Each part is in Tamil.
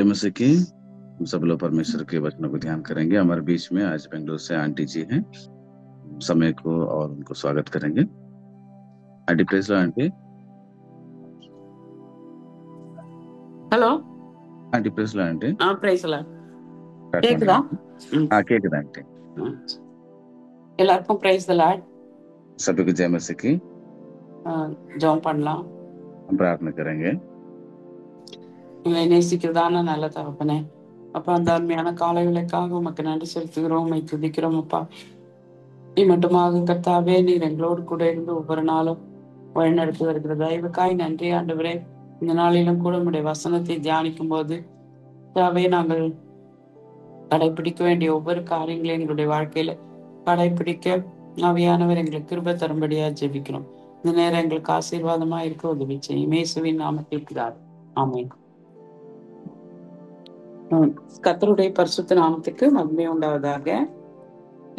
मसीह की। हम सब लोग परमेश्वर के वचनों को ध्यान करेंगे। हमारे बीच में आज बेंगलुरु से आंटी जी हैं। समय को और उनको स्वागत करेंगे। आंटी प्रेज लो आंटी। ஹலோ आंटी प्रेज लो आंटी। பிரைஸ்ல स्टार्ट கேக்குதா? பண்ணுங்க। हाँ கேக்குது आंटी। எல்லாருக்கும் பிரைஸ் தி லார்ட்। सभी को जय मसीह की। ஜெபம் பண்ணலாம்। हम प्रार्थना करेंगे। உங்களை நேசிக்கிறதான நல்ல தகப்பனே, அப்பா அந்த அருமையான காலை வேளைக்காக உமக்கு நன்றி செலுத்துகிறோம், உம்மை துதிக்கிறோம். அப்பா மட்டுமாக கர்த்தாவே, நீர் எங்களோடு கூட இருந்து ஒவ்வொரு நாளும் வழிநடத்தி வருகிற தயவுக்காய் நன்றி ஆண்டவரே. இந்த நாளிலும் கூட உம்முடைய வசனத்தை தியானிக்கும் போது கர்த்தாவே, நாங்கள் கடைபிடிக்க வேண்டிய ஒவ்வொரு காரியங்களையும் எங்களுடைய வாழ்க்கையில கடைபிடிக்க ஆவியானவர் எங்களுக்கு கிருபை தரும்படியா ஜெபிக்கிறோம். இந்த நேரம் எங்களுக்கு ஆசீர்வாதமா இருக்க உதவி செய்யும். இயேசுவின் நாமத்தில் பிதாவே, ஆமென். கர்த்தருடைய பரிசுத்த நாமத்துக்கு மகிமை உண்டாவதாக.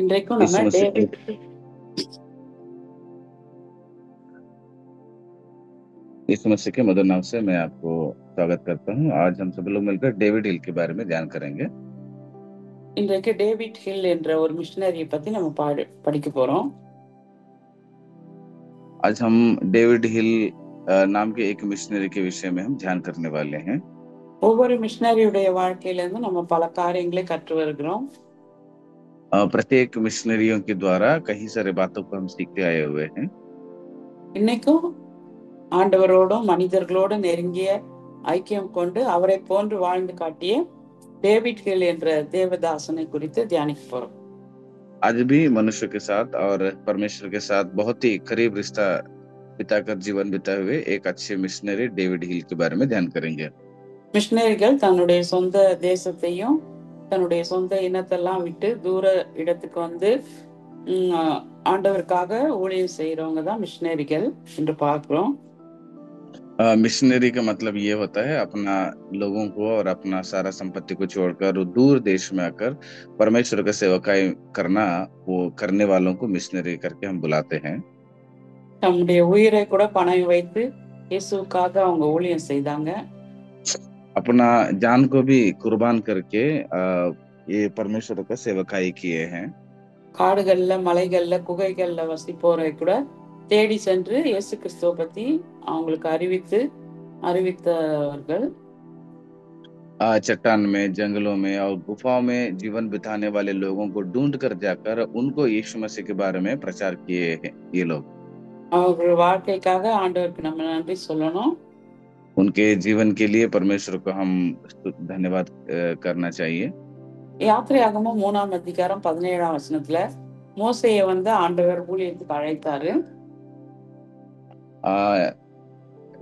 இன்றைக்கும் நம்ம यीशु मसीह के मधुर नाम से मैं आपको स्वागत करता हूँ। आज हम सब लोग मिलकर डेविड हिल के बारे में ध्यान करेंगे। இன்றைக்கு டேவிட் ஹில் என்ற ஒரு மிஷனரியை பத்தி நம்ம படிக்க போறோம்। आज हम डेविड हिल नाम के एक मिशनरी के विषय में हम ध्यान करने वाले हैं। ஒவ்வொரு மிஷனரியுடைய வாழ்க்கையில இருந்து நம்ம பல காரியங்களை கற்று வருகிறோம்। प्रत्येक मिशनरियों के द्वारा कई सारे बातों को हम सीखते आए हुए हैं। இன்னைக்கும் ஆண்டவரோடும் மனிதர்களோடும் நெருங்கிய ஐக்கியம் கொண்டு அவரை போன்று வாழ்ந்து காட்டிய டேவிட் ஹில் என்ற தேவதாசனை குறித்து தியானிக்க போறோம்। आज भी मनुष्य के साथ और परमेश्वर के साथ बहुत ही करीब रिश्ता बिताकर जीवन बिताए हुए एक अच्छे मिशनरी डेविड हिल के बारे में ध्यान करेंगे। மிஷனரிகள் தன்னுடைய சொந்த தேசத்தையும் தன்னுடைய சொந்த இனத்தெல்லாம் விட்டு தூர இடத்துக்கு வந்து ஆண்டவருக்காக ஊழியம் செய்யறவங்க தான் மிஷனரிகள் என்று பார்க்கிறோம்। मिशनरी का मतलब ये होता है अपना लोगों को और अपना सारा संपत्ति को छोड़कर दूर देश में आकर परमेश्वर का सेवकाई करना, वो करने वालों को मिशनरी करके हम बुलाते हैं। தம்முடைய உயிரை கூட பணம் வைத்து இயேசுவுக்காக அவங்க ஊழியம் செய்தாங்க। अपना जान को भी कुर्बान करके ये परमेश्वर का सेवकाई किए हैं। காடுகள்ல மலைகள்ல குகைகள்ல வசிப்போரை கூட தேடி சென்று இயேசு கிறிஸ்துவ பத்தி அவங்களுக்கு அறிவித்தவர்கள்। चट्टान में, जंगलों में और गुफाओं में जीवन बिताने वाले लोगों को ढूंढ कर जाकर उनको यीशु मसीह के बारे में प्रचार किए हैं ये लोग। அவர்கள் வாழ்க்கைக்காக ஆண்டவருக்கு நம்ம நன்றி சொல்லணும்। उनके जीवन के लिए परमेश्वर को हम धन्यवाद करना चाहिए। யாத்திரையாகமம் 3ஆம் அதிகாரம் 17ஆம் வசனத்துல மோசேயை வந்து ஆண்டவர் ஊழியத்துக்கு அழைத்தாரு।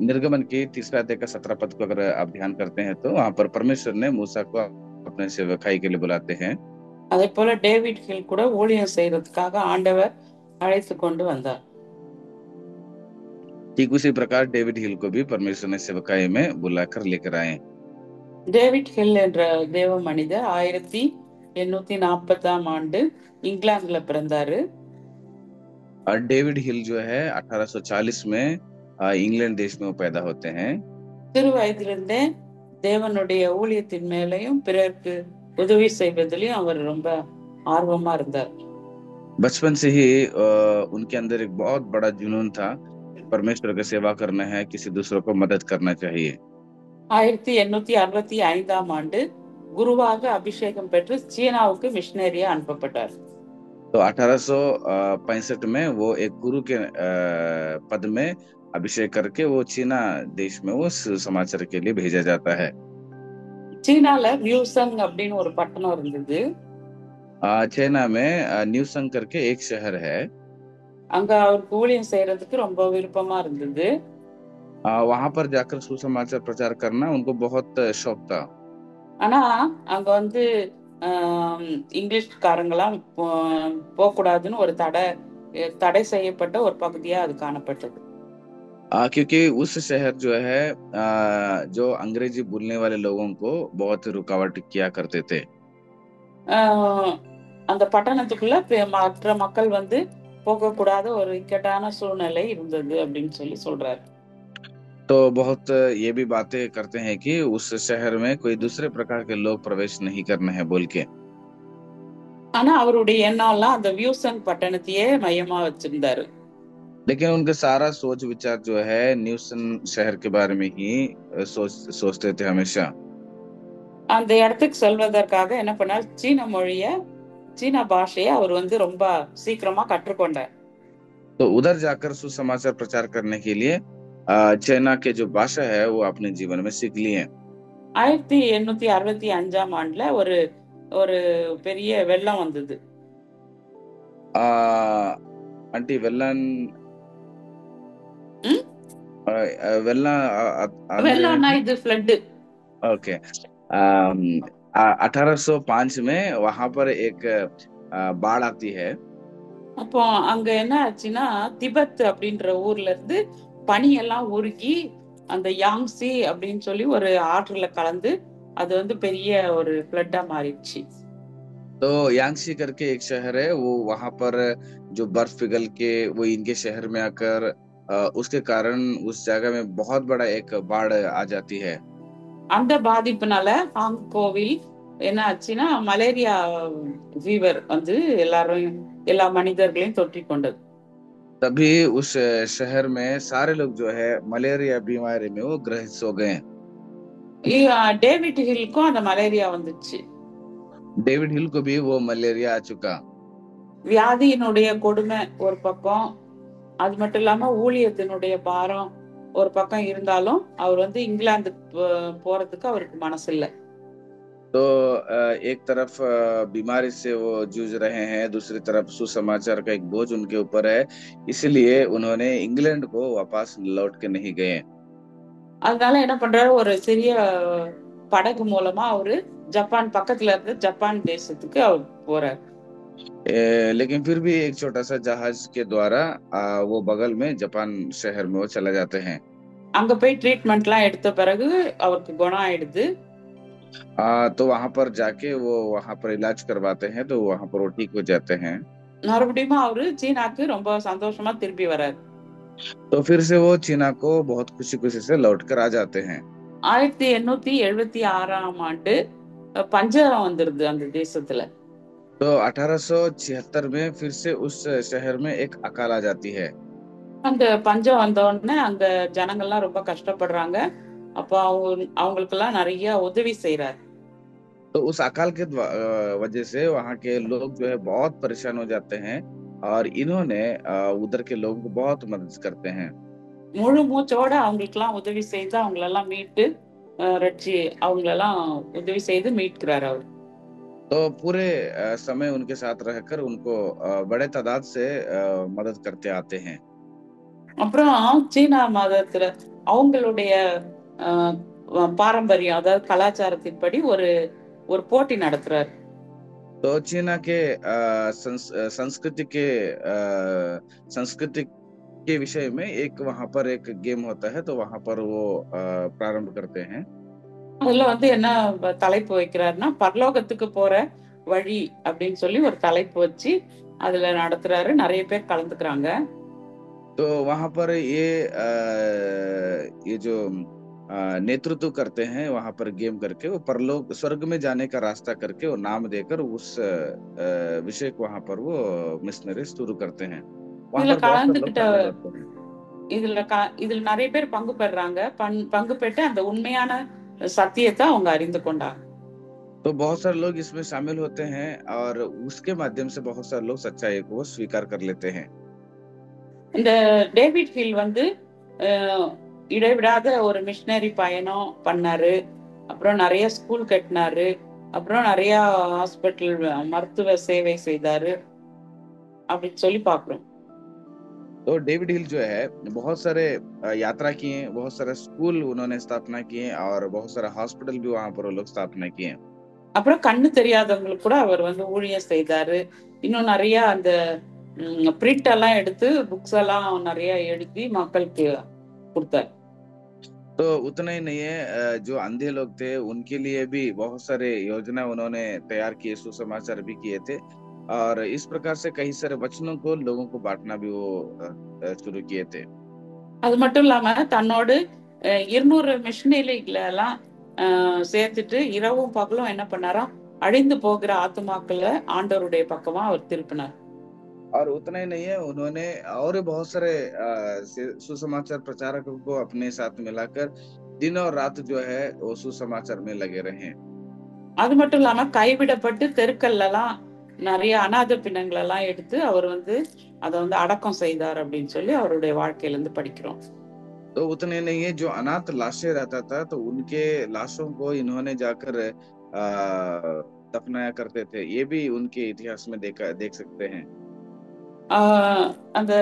निर्गमन के 3 अध्याय का 17 पद को अगर आप ध्यान करते हैं तो वहां पर परमेश्वर ने मूसा को अपने सेवकाई के लिए बुलाते हैं। அதே போல டேவிட் ஹில் கூட ஊழியம் செய்யறதுக்காக ஆண்டவர் அழைத்து கொண்டு வந்தார்। ठीक उसी प्रकार डेविड हिल को भी परमेश्वर ने सेवकाई में बुलाकर लेकर आए। டேவிட் ஹில் என்ற தேவ மனிதர் 1840ஆம் ஆண்டு இங்கிலாந்துல பிறந்தாரு। डेविड हिल जो है 1840 में इंग्लैंड देश में वो पैदा होते हैं। சிறு வயதிலிருந்தே தேவனுடைய ஊழியத்தின் மேலையும் பிறருக்கு உதவி செய்வதிலும் அவர் ரொம்ப ஆர்வமா இருந்தார்। बचपन से ही उनके अंदर एक बहुत बड़ा जुनून था, परमेश्वर की सेवा करना है, किसी दूसरों को मदद करना चाहिए। 1865ஆம் ஆண்டு குருவாக அபிஷேகம் பெற்று சீனாவுக்கு மிஷனரியா அனுப்பப்பட்டார்। तो 1865 में वो एक गुरु के पद में अभिषेक करके वो चीना देश में वो समाचार के लिए भेजा जाता है। சீனால நியூசங் அப்படின்னு ஒரு பட்டணம் இருந்தது। चाइना में न्यूसंग करके एक शहर है। அங்க அவருக்கு ஊழியம் செய்யறதுக்கு ரொம்ப விருப்பமா இருந்தது। वहां पर जाकर सुसमाचार प्रचार करना उनको बहुत शौक था। ஆனா அங்க வந்து இங்கிலீஷ்காரங்களாம் போக கூடாதுன்னு ஒரு தடை செய்யப்பட்ட ஒரு பகுதியா அது காணப்பட்டது। क्योंकि उस शहर जो है जो अंग्रेजी बोलने वाले लोगों को बहुत रुकावट किया करते थे। அந்த பட்டணத்துக்குள்ள மற்ற மக்கள் வந்து போக கூடாத ஒரு இக்கட்டான சூழ்நிலை இருந்தது அப்படின்னு சொல்றாரு। तो बहुत ये भी बातें करते हैं कि उस शहर में कोई दूसरे प्रकार के लोग प्रवेश नहीं करने हैं बोल के। ஆனா அவருடைய எண்ணம் எல்லாம் அந்த வியூசன் பட்டணத்தையே மையமா வச்சிருந்தாரு. लेकिन उनके सारा सोच विचार जो है न्यूसन शहर के बारे में ही सोचते थे हमेशा। அந்த இடத்துக்கு செல்வதற்காக என்ன பண்ணார், சீன மொழிய சீன பாஷையை அவர் வந்து ரொம்ப சீக்கிரமா கற்றுக்கொண்டார். तो उधर जाकर सुसमाचार प्रचार करने के लिए चाइना के जो भाषा है वो अपने जीवन में सीख लिए। 1865 ஆண்டுல ஒரு ஒரு பெரிய வெள்ளம் வந்தது. आंटी वेल्लन ம்? वेल्ला अंद्रे வெள்ளம்னா இது ஃப்ளட். ओके। 1805 में वहां पर एक बाढ़ आती है। அப்போ அங்க என்ன ஆச்சுன்னா, திபெத் அப்படின்ற ஊர்ல இருந்து பனியெல்லாம் உருகி அந்த யாங்ஸி அப்படின்னு சொல்லி ஒரு ஆற்றுல கலந்து அது வந்து பெரிய ஒரு ஃப்ளட்டா மாறிடுச்சு. तो यांगसी करके एक शहर है, वो वहां पर जो बर्फ पिघल के वो इनके शहर में आकर उसके कारण उस जगह में बहुत बड़ा एक बाढ़ आ जाती है। அந்த பாதிப்புனால ஹாங்கோவில் என்ன ஆச்சுன்னா, மலேரியா ஃபீவர் வந்து எல்லா மனிதர்களையும் தொற்றிக் கொண்டது. तभी उस शहर में सारे लोग जो है मलेरिया बीमारी में वो ग्रसित हो गए। டேவிட் ஹில்க்கும் அந்த மலேரியா வந்துச்சு. डेविड हिल को भी वो मलेरिया आ चुका। வியாதியினுடைய கொடுமை ஒரு பக்கம், அது மட்டும் இல்லாம ஊழியத்தினுடைய பாரம் ஒரு பக்கம் இருந்தாலும் அவர் வந்து இங்கிலாந்துக்கு போறதுக்கு அவருக்கு மனசு இல்ல. तो एक तरफ बीमारी से वो जूझ रहे हैं, दूसरी तरफ सुसमाचार का एक बोझ उनके ऊपर है, इसलिए उन्होंने इंग्लैंड को वापस लौट के नहीं गए। அதனால என்ன பண்றாரு, ஒரு சிறிய படகு மூலமா அவரு ஜப்பான் பக்கத்துல இருந்து ஜப்பான் தேசத்துக்கு அவர் போறார். लेकिन फिर भी एक छोटा सा जहाज के द्वारा वो बगल में जापान शहर में वो चला जाते हैं। அங்க போய் ட்ரீட்மெண்ட்லாம் எடுத்த பிறகு அவருக்கு குணம் ஆயிடுது. तो वहां पर जाके वो वहां पर इलाज करवाते हैं, तो वहां पर वो ठीक हो जाते हैं। மறுபடியும் அவரு சீனாக்கு ரொம்ப சந்தோஷமா திரும்பி வராரு. तो फिर से वो चीना को बहुत खुशी खुशी से लौट कर आ जाते हैं। 1876 ஆண்டு பஞ்சம் வந்துருது அந்த தேசத்துல. तो 1876 में फिर से उस शहर में एक अकाल आ जाती है। அந்த பஞ்சம் வந்த உடனே அங்க ஜனங்கள்லாம் ரொம்ப கஷ்டப்படுறாங்க. அப்ப அவங்களுக்கெல்லாம் நிறைய உதவி செய்யறாரு. तो उस अकाल के वजह से वहाँ के लोग जो है बहुत परेशान हो जाते हैं, और इन्होंने उधर के लोगों को बहुत मदद करते हैं। முழு மூச்சோட அவங்களுக்கெல்லாம் உதவி செய்து அவங்களெல்லாம் மீட்டு ரட்சி அவங்களெல்லாம் உதவி செய்து மீட்கிறார் அவர். तो पूरे समय उनके साथ रहकर उनको बड़े तादाद से मदद करते आते हैं। அப்புறம் சீனா மதத்துல அவங்களுடைய பாரம்பரியம், அதாவது கலாச்சாரத்தின்படி ஒரு ஒரு போட்டி நடத்துறாரு. तो चीना के संस्कृति के विषय में एक वहां पर एक गेम होता है, तो वहां पर वो प्रारंभ करते हैं। அதுல வந்து என்ன தலைப்பு வைக்கிறாருன்னா, பரலோகத்துக்கு போற வழி அப்படின்னு சொல்லி ஒரு தலைப்பு வச்சு அதுல நடத்துறாரு. நிறைய பேர் கலந்துக்கிறாங்க. तो वहां पर ये जो नेतृत्व करते हैं वहां पर गेम करके वो परलोक स्वर्ग में जाने का रास्ता करके वो नाम देकर उस विषय को वहां पर वो मिशनरी शुरू करते हैं। वहां இதுல पर बहुत सारे लोग கலந்துகிட்ட शामिल होते हैं। இதுல நிறைய பேர் பங்கு பெறாங்க. பங்கு பெற்று அந்த உண்மையான சத்தியத்தை அவங்க அறிந்து கொண்டாங்க. तो बहुत सारे लोग इसमें शामिल होते हैं, और उसके माध्यम से बहुत सारे लोग सच्चाई को स्वीकार कर लेते हैं। இந்த டேவிட் ஹில் வந்து இடைவிடாத ஒரு மிஷனரி பயணம் பண்ணாரு. அப்புறம் நிறைய ஸ்கூல் கட்டினாரு. அப்புறம் நிறைய ஹாஸ்பிட்டல் மருத்துவ சேவை செய்தாரு அப்படின்னு சொல்லி பாக்குறோம். तो डेविड हिल जो है बहुत सारे यात्रा किए, बहुत सारे स्कूल उन्होंने स्थापना किए, और बहुत सारे हॉस्पिटल भी वहां पर वो लोग स्थापना किए। அப்புறம் கண்ணு தெரியாதவங்களுக்கு கூட அவர் வந்து ஊழியம் செய்தாரு. இன்னும் நிறைய அந்த பிரிண்ட் எல்லாம் எடுத்து புக்ஸ் எல்லாம் நிறைய எழுதி மக்களுக்கு கொடுத்தாரு. तो उतना ही नहीं है, जो अंधे लोग थे उनके लिए भी बहुत सारे योजना उन्होंने तैयार किए, सुसमाचार भी किए थे, और इस प्रकार से कई सारे वचनों को लोगों को बांटना भी वो शुरू किए थे। அது மட்டும் இல்லாம தன்னோடு 200 மிஷினரிகளை எல்லாம் சேர்த்துட்டு இரவும் பகலும் என்ன பண்ணாராம், அழிந்து போகிற ஆத்துமாக்களை ஆண்டவருடைய பக்கமா அவர் திருப்பினார். और उतना ही नहीं है, उन्होंने और बहुत सारे सुसमाचार प्रचारकों को अपने साथ मिलाकर दिन और रात जो है वो सुसमाचार में लगे रहे। அது மட்டும் இல்லாம கைவிடப்பட்டு தெருக்கள்ல எல்லாம் நிறைய அநாத பிணங்கள் எல்லாம் எடுத்து அவர் வந்து அதை வந்து அடக்கம் செய்தார் அப்படின்னு சொல்லி அவருடைய வாழ்க்கையில இருந்து படிக்கிறோம். तो उतने नहीं है, जो अनाथ लाशें रहता था तो उनके लाशों को इन्होंने जाकर दफनाया करते थे। ये भी उनके इतिहास में देख सकते हैं। அந்த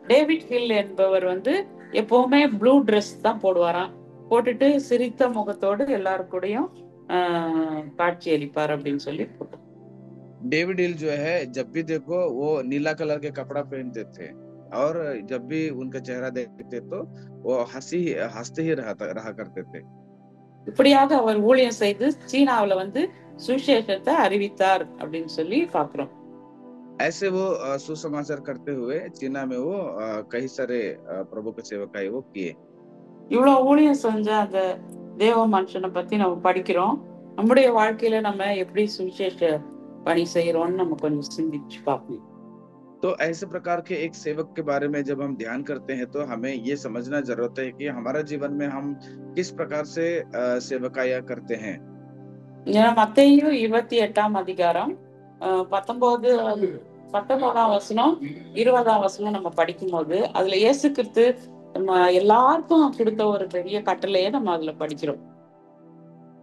டேவிட் ஹில் என்பவர் வந்து எப்பவுமே ப்ளூ ட்ரெஸ் தான் போடுவாராம், போட்டுட்டு சிரித்த முகத்தோடு எல்லாருக்கூடையும் காட்சி அளிப்பார் அப்படின்னு சொல்லி போட்டோம். डेविड हिल जो है जब भी देखो वो नीला कलर के कपड़ा पहनते थे और जब भी उनका चेहरा देखते तो वो हंसते ही रहा करते थे। இப்படியாக அவர் ஊழியம் செய்து சீனாவுல வந்து சுவிசேஷத்தை அறிவித்தார் அப்படின்னு சொல்லி பாக்குறோம். ऐसे वो सुसमाचार करते हुए चीना में वो कई सारे प्रभु के सेवकाई वो किए। இவ்வளவு ஊழியம் செஞ்ச அந்த தேவ மனுஷனை பத்தி நம்ம படிக்கிறோம். நம்முடைய வாழ்க்கையில நம்ம எப்படி சுவிசேஷ பணி செய்யறோம்னு நம்ம கொஞ்சம் சிந்திச்சு பார்க்கணும். तो ऐसे प्रकार के एक सेवक के बारे में जब हम ध्यान करते हैं तो हमें ये समझना जरूरत है कि हमारा जीवन में हम किस प्रकार से सेवकाया करते हैं। மத்தேயு 28ஆம் அதிகாரம் 19ஆம் வசனம் 20ஆம் வசனம் நம்ம படிக்கும் போது அதுல இயேசு கிறிஸ்து நம்ம எல்லாருக்கும் கொடுத்த ஒரு பெரிய கட்டளையே நம்ம அதுல படிக்கிறோம்.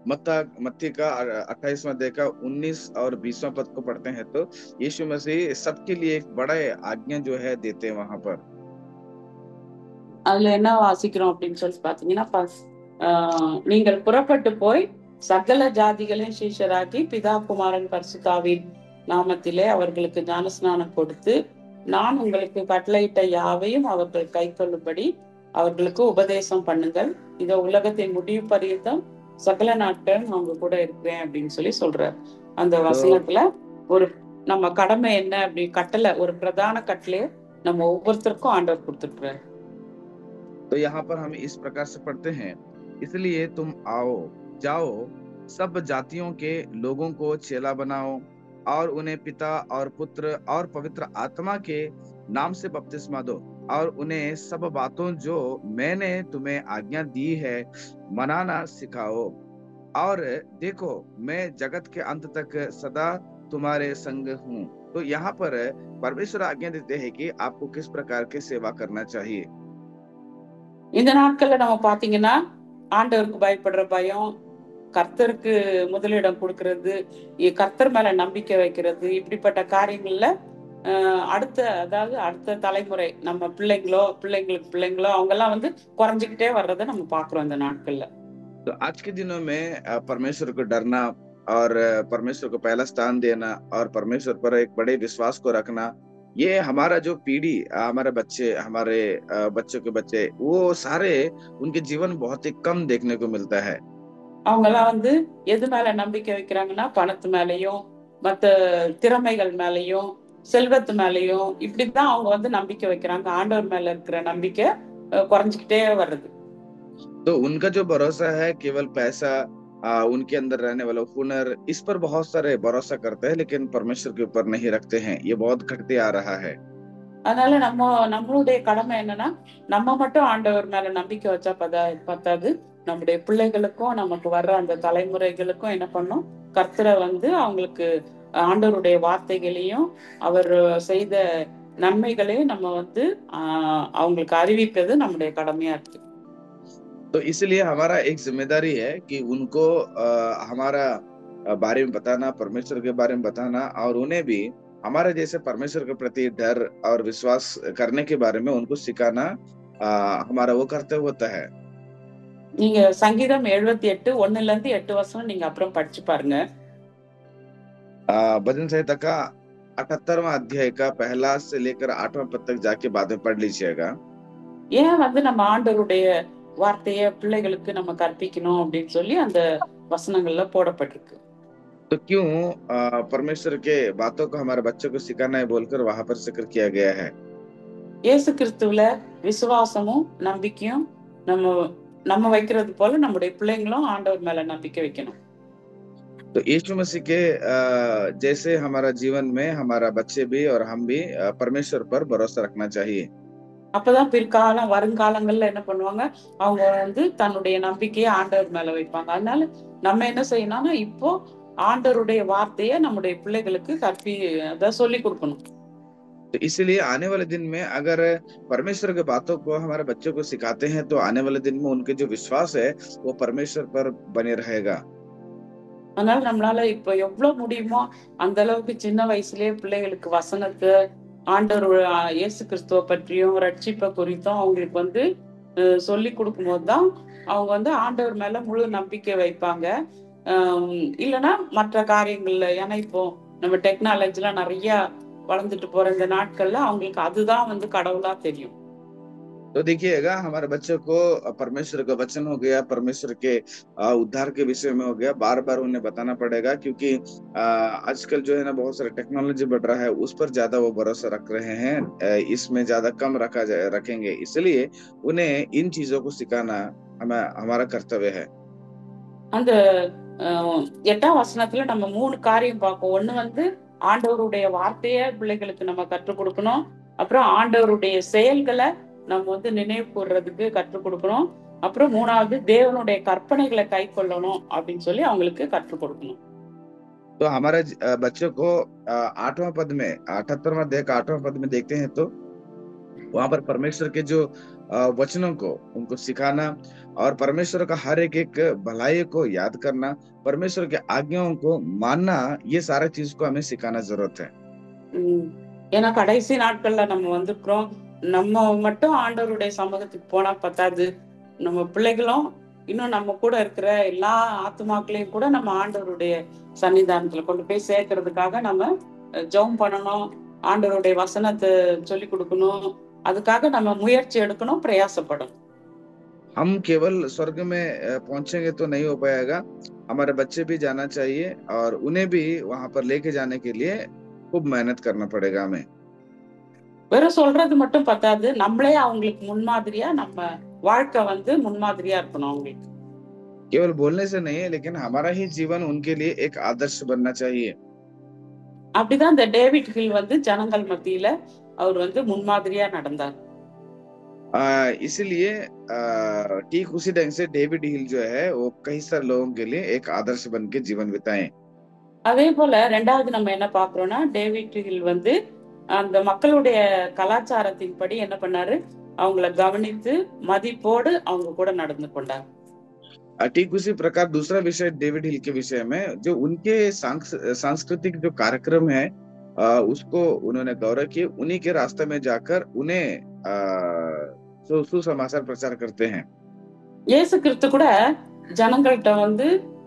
मत्ती का 28वां अध्याय का 19 और 20वां पद को पढ़ते हैं तो यीशु मसीह सबके लिए एक बड़ा आज्ञा जो है देते हैं वहां पर। அதுல என்ன வாசிக்கிறோம் அப்படின்னு சொல்லி பாத்தீங்கன்னா, நீங்கள் புறப்பட்டு போய் சகல ஜாதிகளையும் சீஷராக்கி பிதா குமாரன் பரிசுத்தாவின் நாமத்திலே அவர்களுக்கு ஞானஸ்நானம் கொடுத்து நான் உங்களுக்கு கட்டளையிட்ட யாவையும் அவர்கள் கை கொள்ளும்படி அவர்களுக்கு உபதேசம் பண்ணுங்கள். இதோ உலகத்தின் முடிவு பரியந்தம் சகல நாட்கள் அவங்க கூட இருக்கிறேன் அப்படின்னு சொல்லி சொல்றார். அந்த வசனத்துல ஒரு நம்ம கடமை என்ன அப்படி கட்டளை, ஒரு பிரதான கட்டளையை நம்ம ஒவ்வொருத்தருக்கும் ஆண்டவர் கொடுத்துருக்கிறார். तो यहाँ पर हम इस प्रकार से पढ़ते हैं, इसलिए तुम आओ जाओ सब जातियों के लोगों को चेला बनाओ और उन्हें पिता और पुत्र और पवित्र आत्मा के नाम से बपतिस्मा दो और उन्हें सब बातों जो मैंने तुम्हें आज्ञा दी है मनाना सिखाओ और देखो मैं जगत के अंत तक सदा तुम्हारे संग हूँ। तो यहाँ पर परमेश्वर आज्ञा देते हैं कि आपको किस प्रकार की सेवा करना चाहिए। இந்த நாட்கள்ல நம்ம பாத்தீங்கன்னா ஆண்டவருக்கு பயப்படுற பயம், கர்த்தருக்கு முதலிடம் கொடுக்கறது, கர்த்தர் மேல நம்பிக்கை வைக்கிறது, இப்படிப்பட்ட காரியங்கள்ல அடுத்த தலைமுறை நம்ம பிள்ளைங்களோ அவங்க எல்லாம் வந்து குறைஞ்சுக்கிட்டே வர்றதை நம்ம பாக்குறோம் இந்த நாட்கள்ல. तो आज के दिनों में परमेश्वर को डरना और परमेश्वर को पहला स्थान देना और परमेश्वर पर एक बड़े विश्वास को रखना, ये हमारा जो पीढ़ी, हमारे बच्चों के बच्चे, वो सारे उनके जीवन बहुत ही कम देखने को मिलता है। அவங்க எல்லாம் வந்து எது மேல நம்பிக்கை வைக்கிறாங்கன்னா பணத்து மேலயும் மத்த திறமைகள் மேலயும் செல்வத்து மேலயும் இப்படிதான் அவங்க வந்து நம்பிக்கை வைக்கிறாங்க. ஆண்டவர் மேல இருக்கிற நம்பிக்கை குறைஞ்சுக்கிட்டே வருது. तो उनका जो भरोसा है केवल पैसा, उनके अंदर रहने वाला हुनर, इस पर बहुत सारे भरोसा करते हैं लेकिन परमेश्वर के ऊपर नहीं रखते हैं। ये बहुत घटते आ रहा है। அதனால நம்மளுடைய கடமை என்னன்னா, நம்ம மட்டும் ஆண்டவர் மேல நம்பிக்கை வச்சா பத்தாது, நம்முடைய பிள்ளைகளுக்கும் நமக்கு வர்ற அந்த தலைமுறைகளுக்கும் என்ன பண்ணும், கர்த்தரை வந்து அவங்களுக்கு ஆண்டவருடைய வார்த்தைகளையும் அவர் செய்த நன்மைகளையும் நம்ம வந்து அவங்களுக்கு அறிவிப்பது நம்முடைய கடமையா இருக்கு. तो इसलिए हमारा एक जिम्मेदारी है कि उनको हमारा बारे में बताना, परमेश्वर के बारे में बताना और उन्हें भी हमारे जैसे परमेश्वर के प्रति डर और विश्वास करने के बारे में उनको सिखाना हमारा वो कर्तव्य होता है। நீங்க சங்கீதம் 78 1-8 வசனம் நீங்க அப்புறம் படிச்சு பாருங்க. भजन संहिता का 78वां अध्याय का 1 से लेकर 8वां पद तक जाके बाद में पढ़ लीजिएगा। ஏன் வந்து நம்ம ஆண்டவருடைய வார்த்தையை பிள்ளைகளுக்கு நம்ம கற்பிக்கணும் அப்படின்னு சொல்லி அந்த வசனங்கள்ல போடப்பட்டிருக்கு. तो क्यों परमेश्वर के बातों को हमारे बच्चों को सिखाना है बोलकर वहां पर जिक्र किया गया है। இயேசு கிறிஸ்துவுல விசுவாசமும் நம்பிக்கையும் நம்ம நம்ம வைக்கிறது போல நம்முடைய பிள்ளைங்களும் ஆண்டவர் மேல நம்பிக்கை வைக்கணும். तो यीशु मसीह के जैसे हमारा जीवन में हमारा बच्चे भी और हम भी परमेश्वर पर भरोसा रखना चाहिए। அப்பதான் வருங்காலங்கள்ல என்ன பண்ணுவாங்க, அவங்க வந்து தன்னுடைய நம்பிக்கையை ஆண்டவர் மேல வைப்பாங்க. அதனால நம்ம என்ன செய்யணும்னா, இப்போ ஆண்டவருடைய வார்த்தையை நம்முடைய பிள்ளைகளுக்கு அதான் சொல்லிக் கொடுக்கணும். तो इसीलिए आने वाले दिन में अगर परमेश्वर की बातों को हमारे बच्चों को सिखाते हैं तो आने वाले दिन में उनके जो विश्वास है वो परमेश्वर पर बने रहेगा। அதனால நம்மளால இப்ப எவ்வளவு முடியுமோ அந்த அளவுக்கு சின்ன வயசுலயே பிள்ளைகளுக்கு வசனத்தை, ஆண்டவர் இயேசு கிறிஸ்துவ பற்றியும் ரட்சிப்பை குறித்தும் அவங்களுக்கு வந்து சொல்லி கொடுக்கும் போதுதான் அவங்க வந்து ஆண்டவர் மேல முழு நம்பிக்கை வைப்பாங்க. இல்லைன்னா மற்ற காரியங்கள்ல, ஏன்னா இப்போ நம்ம டெக்னாலஜிலாம் நிறைய வளர்ந்துட்டு போற இந்த நாட்கள்ல அவங்களுக்கு அதுதான் வந்து கடவுளா தெரியும். तो देखिएगा हमारे बच्चों को परमेश्वर का वचन हो गया, परमेश्वर के उद्धार के विषय में हो गया, बार बार उन्हें बताना पड़ेगा, क्योंकि आजकल जो है ना बहुत सारे टेक्नोलॉजी बढ़ रहा है, उस पर ज्यादा वो भरोसा रख रहे हैं, इसमें ज्यादा कम रखेंगे। इसलिए उन्हें इन चीजों को सिखाना हमारा कर्तव्य है। அந்த 8ஆம் வசனத்துல நம்ம 3 காரியம் பார்ப்போம். ஒண்ணு வந்து ஆண்டவருடைய வார்த்தையை பிள்ளைகளுக்கு நம்ம கற்றுக் கொடுக்கணும். அப்புறம் ஆண்டவருடைய செயல்களை நம்ம வந்து நினைவு கூறுறதுக்கு கற்றுக் கொடுக்கணும். அப்புறம் 3வது தேவனுடைய கற்பனைகளை கை கொள்ளணும் அப்படின்னு சொல்லி அவங்களுக்கு கற்றுக் கொடுக்கணும். तो हमारे बच्चों को 8वां पद में 78वां 8वां पद में देखते हैं तो वहां पर परमेश्वर के जो वचनों को उनको सिखाना और परमेश्वर का हर एक भलाई को याद करना, परमेश्वर के आज्ञाओं को मानना, ये सारे चीज को हमें सिखाना जरूरत है। ஏன்னா கடைசி நாட்கள்ல நம்ம வந்திருக்கிறோம். நம்ம மட்டும் ஆண்டவருடைய சமூகத்துக்கு போனா பத்தாது, நம்ம பிள்ளைகளும் இன்னும் நம்ம கூட இருக்கிற எல்லா ஆத்துமாக்களையும் கூட நம்ம ஆண்டவருடைய சன்னிதானத்துல கொண்டு போய் சேர்க்கறதுக்காக நம்ம ஜெபம் பண்ணணும், ஆண்டவருடைய வசனத்தை சொல்லி கொடுக்கணும், அதுக்காக நம்ம முயற்சி எடுக்கணும், பிரயாசப்படணும். हम केवल स्वर्ग में पहुंचेंगे तो नहीं हो पाएगा, हमारे बच्चे भी जाना चाहिए और उन्हें भी वहां पर लेके जाने के लिए खूब मेहनत करना पड़ेगा हमें। வெறும் சொல்றது மட்டும் பத்தாது, நம்மளே அவங்களுக்கு முன்மாதிரியா நம்ம வாழ்க்கை வந்து முன்மாதிரியா இருக்கணும் அவங்களுக்கு. केवल बोलने से नहीं है, लेकिन हमारा ही जीवन उनके लिए एक आदर्श बनना चाहिए। அப்படிதான் இந்த டேவிட் ஹில் வந்து ஜனங்கள் மத்தியில அவர் வந்து முன்மாதிரியா நடந்தார். इसलिए ठीक उसी ढंग से डेविड हिल जो है वो कई सारे लोगों के लिए एक आदर्श बन के जीवन बिताए। அதே போல 2வது நம்ம என்ன பாக்குறோம்னா, டேவிட் ஹில் வந்து அந்த மக்களுடைய கலாச்சாரத்தின்படி என்ன பண்ணாரு, அவங்கள கவனித்து மதிப்போடு அவங்க கூட நடந்து கொண்டார். ठीक उसी प्रकार दूसरा विषय डेविड हिल के विषय में, जो उनके सांस्कृतिक जो कार्यक्रम है उसको उन्होंने गौरव किए, उन्हीं के रास्ते में जाकर उन्हें सुसमाचार प्रचार करते हैं। இயேசு கிறிஸ்து கூட ஜனங்கள்கிட்ட வந்து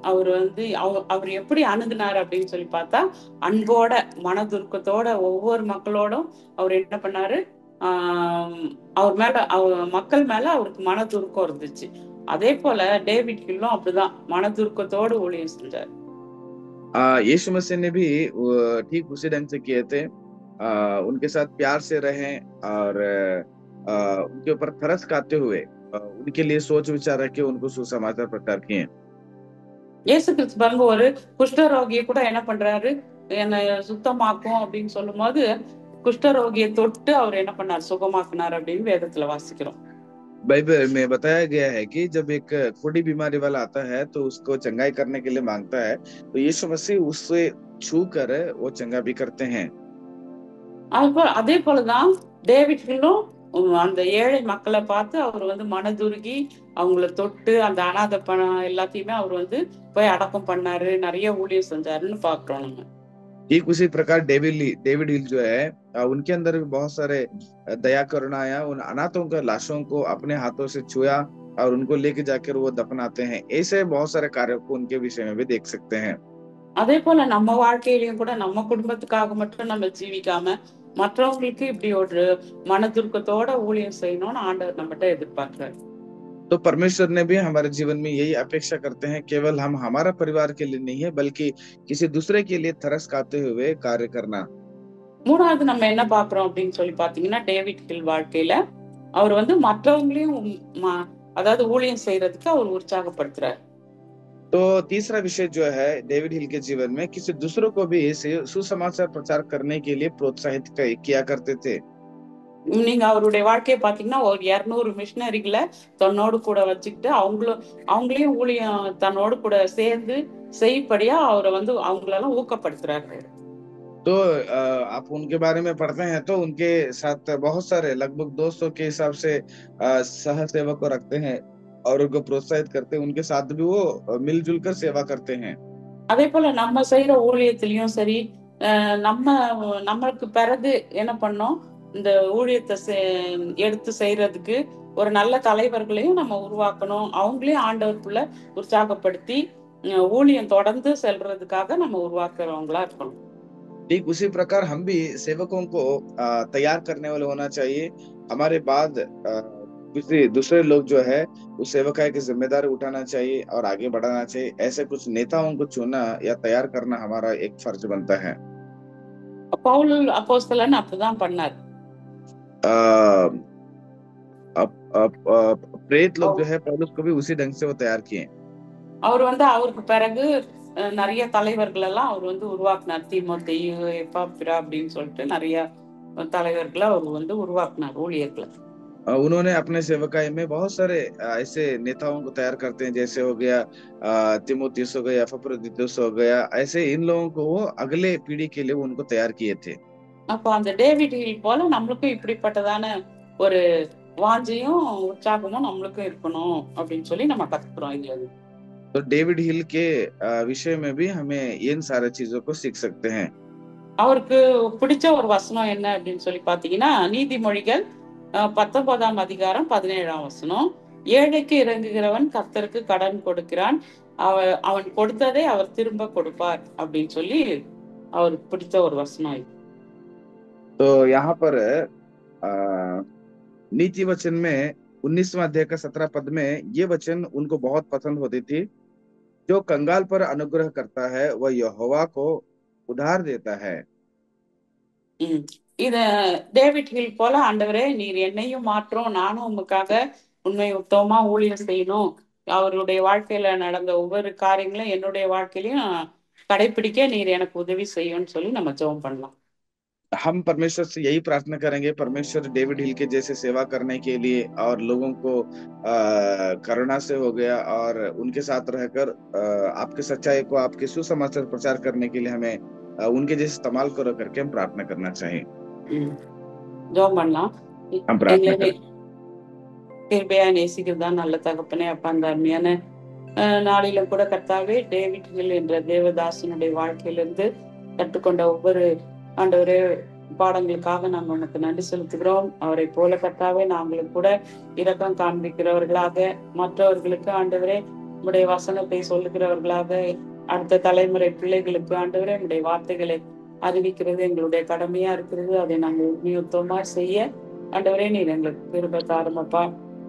அவர் எப்படி அணுகுனார் அப்படின்னு சொல்லி பார்த்தா, அன்போட மனதுருக்கத்தோட ஒவ்வொரு மக்களோடும் அவர் என்ன பண்ணாரு, மக்கள் மேல அவருக்கு மனதுருக்கம் இருந்துச்சு. அதே போல டேவிட் ஹில்லும் அப்படிதான் மனதுருக்கத்தோடு ஊழியம் செஞ்சார். यीशु मसीह ने भी ठीक उसी ढंग से किए थे, उनके साथ प्यार से रहें और उनके ऊपर तरस खाते हुए उनके लिए सोच विचार रख के उनको सुसमाचार प्रचार किए। இயேசு கிறிஸ்து பாருங்க, ஒரு குஷ்டரோகியை கூட என்ன பண்றாரு, என்னை சுத்தமாக்கும் அப்படின்னு சொல்லும் போது குஷ்டரோகியை தொட்டு அவர் என்ன பண்ணார், சுகமாக்குனார் அப்படின்னு வேதத்துல வாசிக்கிறோம். बाइबल में बताया गया है कि जब एक कोड़ी बीमारी वाला आता है तो उसको चंगाई करने के लिए मांगता है, तो यीशु मसीह उससे छू कर वो चंगा भी करते हैं। அதே போலதான் டேவிட் ஹில்லும் அந்த ஏழை மக்களை பார்த்து அவர் வந்து மனதுருகி அவங்கள தொட்டு அந்த அநாத பணம் எல்லாத்தையுமே அவர் வந்து போய் அடக்கம் பண்ணாரு, நிறைய ஊழியம் செஞ்சாருன்னு பாக்குறோம் நம்ம. ठीक उसी प्रकार डेविड हिल जो है उनके अंदर भी बहुत सारे दया करुणा आया, उन अनाथों के लाशों को अपने हाथों से छुआ और उनको लेके जाकर वो दफनाते हैं। ऐसे बहुत सारे कार्यों को उनके विषय में भी देख सकते हैं। அதே போல நம்ம வாழ்க்கையிலையும் கூட நம்ம குடும்பத்துக்காக மட்டும் நம்ம ஜீவிக்காம மற்றவங்களுக்கு இப்படி ஒரு மனதுருக்கத்தோட ஊழியம் செய்யணும்னு ஆண்டவர் நம்மகிட்ட எதிர்பார்க்கிறார். तो परमेश्वर ने भी हमारे जीवन में यही अपेक्षा करते हैं, केवल हम हमारा परिवार के लिए नहीं है बल्कि किसी दूसरे के लिए तरस खाते हुए कार्य करना। 3வது நம்ம என்ன பாக்குறோம் அப்படின்னு சொல்லி பாத்தீங்கன்னா, டேவிட் ஹில் வாழ்க்கையில அவர் வந்து மற்றவங்களையும் அதாவது ஊழியம் செய்யறதுக்கு அவர் உற்சாகப்படுத்துறார். तो तीसरा विषय जो है डेविड हिल के जीवन में, किसी दूसरों को भी सुसमाचार प्रचार करने के लिए प्रोत्साहित किया करते थे। நீங்க அவருடைய வாழ்க்கையை பாத்தீங்கன்னா ஒரு 200 மிஷினரிகளை தன்னோடு கூட வச்சுக்கிட்டு அவங்களையும் ஊழியம் தன்னோடு கூட சேர்ந்து செய்யப்படியா அவரை வந்து அவங்களெல்லாம் ஊக்கப்படுத்துறாரு. तो आप उनके बारे में पढ़ते हैं तो उनके साथ बहुत सारे लगभग 200 के हिसाब से सह सेवक को रखते हैं और उनको प्रोत्साहित करते हैं। उनके साथ भी वो मिलजुल कर सेवा करते हैं। அதே போல நம்ம செய்யற ஊழியத்திலயும் சரி, நம்ம நம்மளுக்கு பிறகு என்ன பண்ணோம், இந்த ஊழியத்தை எடுத்து செய்யறதுக்கு ஒரு நல்ல தலைவர்களையும் நம்ம உருவாக்கணும். அவங்களையும் ஆண்டவருக்குள்ள உற்சாகப்படுத்தி ஊழியம் தொடர்ந்து செல்றதுக்காக நம்ம உருவாக்குறவங்களா இருக்கணும். ठीक उसी प्रकार हम भी सेवकों को तैयार करने वाले होना चाहिए। हमारे बाद किसी दूसरे लोग जो है उस सेवकाई की जिम्मेदारी उठाना चाहिए और आगे बढ़ाना चाहिए। ऐसे कुछ नेताओं को चुनना या तैयार करना हमारा एक फर्ज बनता है। பவுல் அப்போஸ்தலன் அப்படிதான் பண்ணார். प्रेरित लोग जो है पौलुस को भी उसी ढंग से वो तैयार किए। அவர் வந்து அவருக்கு பிறகு நிறைய தலைவர்கள் எல்லாம் அவர் வந்து உருவாக்குனார். தீமோத்தேயு, எப்பாப்பிரா அப்படின்னு சொல்லிட்டு நிறைய தலைவர்களை அவர் வந்து உருவாக்குனார் ஊழியர்களை. उन्होंने अपने सेवकाई में बहुत सारे ऐसे नेताओं को तैयार करते हैं, जैसे हो गया तिमोथियुस हो गया, एपफ्रोदितुस हो गया। ऐसे इन लोगों को वो अगले पीढ़ी के लिए उनको तैयार किए थे। அப்போ அந்த டேவிட் ஹில் போல நம்மளுக்கும் இப்படிப்பட்டதான ஒரு வாஞ்சையும் உற்சாகமும் நம்மளுக்கும் இருக்கணும் அப்படின்னு சொல்லி நம்ம கத்துக்கிறோம் இதுல. तो डेविड हिल के विषय में भी हमें इन सारे चीजों को सीख सकते हैं। அவருக்கு பிடிச்ச ஒரு வசனம் என்ன அப்படின்னு சொல்லி பாத்தீங்கன்னா, நீதிமொழிகள் 19ஆம் அதிகாரம் 17ஆம் வசனம். ஏழைக்கு இறங்குகிறவன் கர்த்தருக்கு கடன் கொடுக்கிறான், அவன் கொடுத்ததை அவர் திரும்ப கொடுப்பார் அப்படின்னு சொல்லி அவருக்கு பிடித்த ஒரு வசனம். तो यहाँ पर नीति वचन में 19वां अध्याय का 17 पद में ये वचन उनको बहुत पसंद होती थी। जो कंगाल पर अनुग्रह करता है वह यहोवा को उधार देता है। இத டேவிட் ஹில் போல, ஆண்டவரே நீர் என்னையும் மாற்றும், நானும் உமக்காக உண்மை உத்தமமா ஊழியம் செய்யணும், அவருடைய வாழ்க்கையில நடந்த ஒவ்வொரு காரியங்களும் என்னுடைய வாழ்க்கையிலையும் கடைபிடிக்க நீர் எனக்கு உதவி செய்யும்னு சொல்லி நம்ம ஜெபம் பண்ணலாம். हम परमेश्वर से यही प्रार्थना करेंगे, परमेश्वर डेविड हिल के जैसे सेवा करने के लिए और लोगों को करुणा से हो गया और उनके साथ रहकर आपके सच्चाई को, आपके सुसमाचार प्रचार करने के लिए हमें उनके जैसे इस्तेमाल करो करके हम प्रार्थना करना चाहिए। ஜெபம் பண்ணலாம். हम प्रार्थना करें। கிருபையா நேசிக்கிறதான் நல்ல தகப்பனே, அப்பா அந்த அருமையான நாளில கூட கர்த்தாவே டேவிட் ஹில் என்ற தேவதாசனுடைய வாழ்க்கையிலிருந்து கற்றுக்கொண்ட ஒவ்வொரு ஆண்டவரே பாடங்களுக்காக நாங்கள் உனக்கு நன்றி செலுத்துகிறோம். அவரை போல கர்த்தாவே நாங்களும் கூட இரக்கம் காண்பிக்கிறவர்களாக, மற்றவர்களுக்கு ஆண்டவரே உடைய வசனத்தை சொல்லுகிறவர்களாக, அடுத்த தலைமுறை பிள்ளைகளுக்கு ஆண்டவரே உடைய வார்த்தைகளை அறிவிக்கிறது எங்களுடைய கடமையா இருக்கிறது. அதை நாங்கள் உண்மையுத்தமா செய்ய ஆண்டவரே நீர் எங்களுக்கு கிருபை தாருமப்பா.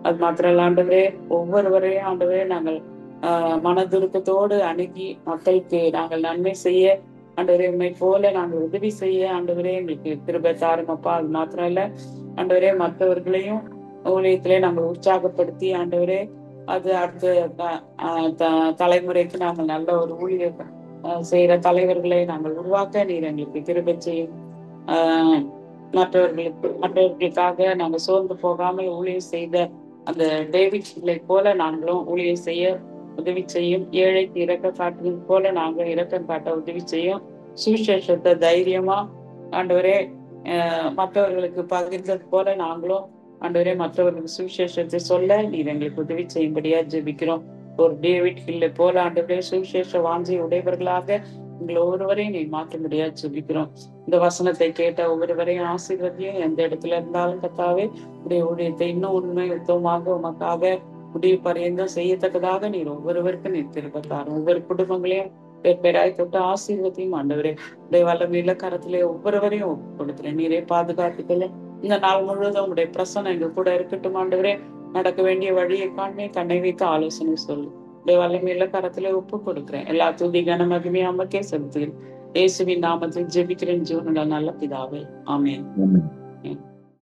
அது மாத்திரம் இல்ல ஆண்டவரே, ஒவ்வொருவரையும் ஆண்டவரே நாங்கள் மனதுருக்கத்தோடு அணுகி மக்களுக்கு நாங்கள் நன்மை செய்ய ஆண்டவரே உண்மை போல நாங்கள் உதவி செய்ய ஆண்டவரே எங்களுக்கு கிருபை தாருமப்பா. அது மாத்திரம் இல்ல ஆண்டவரே, மற்றவர்களையும் ஊழியத்திலே நாங்கள் உற்சாகப்படுத்தி ஆண்டவரே அது அடுத்த தலைமுறைக்கு நாங்கள் நல்ல ஒரு ஊழியர் செய்யற தலைவர்களை நாங்கள் உருவாக்க நீர் எங்களுக்கு கிருபை செய்யும். மற்றவர்களுக்காக நாங்கள் சோர்ந்து போகாமல் ஊழியம் செய்த அந்த டேவிட் ஹில்லை போல நாங்களும் ஊழியம் செய்ய உதவி செய்யும். ஏழைக்கு இரக்கம் காட்டுவது போல நாங்கள் இரக்கம் காட்ட உதவி செய்யும். சுவிசேஷத்தை தைரியமா ஆண்டவரே மற்றவர்களுக்கு பகிர்ந்தது போல நாங்களும் ஆண்டவரே மற்றவர்களுக்கு சுவிசேஷத்தை சொல்ல நீர் எங்களுக்கு உதவி செய்யும்படியா ஜெபிக்கிறோம். ஒரு டேவிட் ஹில்லை போல ஆண்டவரே சுவிசேஷ வாஞ்சை உடையவர்களாக உங்களை ஒவ்வொருவரையும் நீ மாற்ற முடியாது ஜெபிக்கிறோம். இந்த வசனத்தை கேட்ட ஒவ்வொருவரையும் ஆசீர்வதியும். எந்த இடத்துல இருந்தாலும் கர்த்தாவே உடைய ஊழியத்தை இன்னும் உண்மை உத்தமமாக உமக்காக முடிவு பரியந்தம் செய்யத்தக்கதாக நீர் ஒவ்வொருவருக்கும் நீர் திருப்பத்தார். ஒவ்வொரு குடும்பங்களையும் பேராய் தொட்டு ஆசீர்வதியும் ஆண்டவரே உடைய வல்லமையில கரத்திலே ஒவ்வொருவரையும் கொடுத்துறேன். நீரே பாதுகாத்துக்கல. இந்த நாள் முழுவதும் உடைய பிரசனம் எங்க கூட இருக்கட்டும் ஆண்டவரே. நடக்க வேண்டிய வழியை காண்பே, கண்ணை வைத்து ஆலோசனை சொல்லு. உடைய வல்லமையில கரத்திலே ஒப்பு கொடுக்கிறேன். எல்லா துதி கன மகிமையும் அம்மக்கே செலுத்துகிறேன். இயேசுவின் நாமத்தில் ஜெபிக்கிறேன் ஜீவனுள்ள நல்ல பிதாவே, ஆமென்.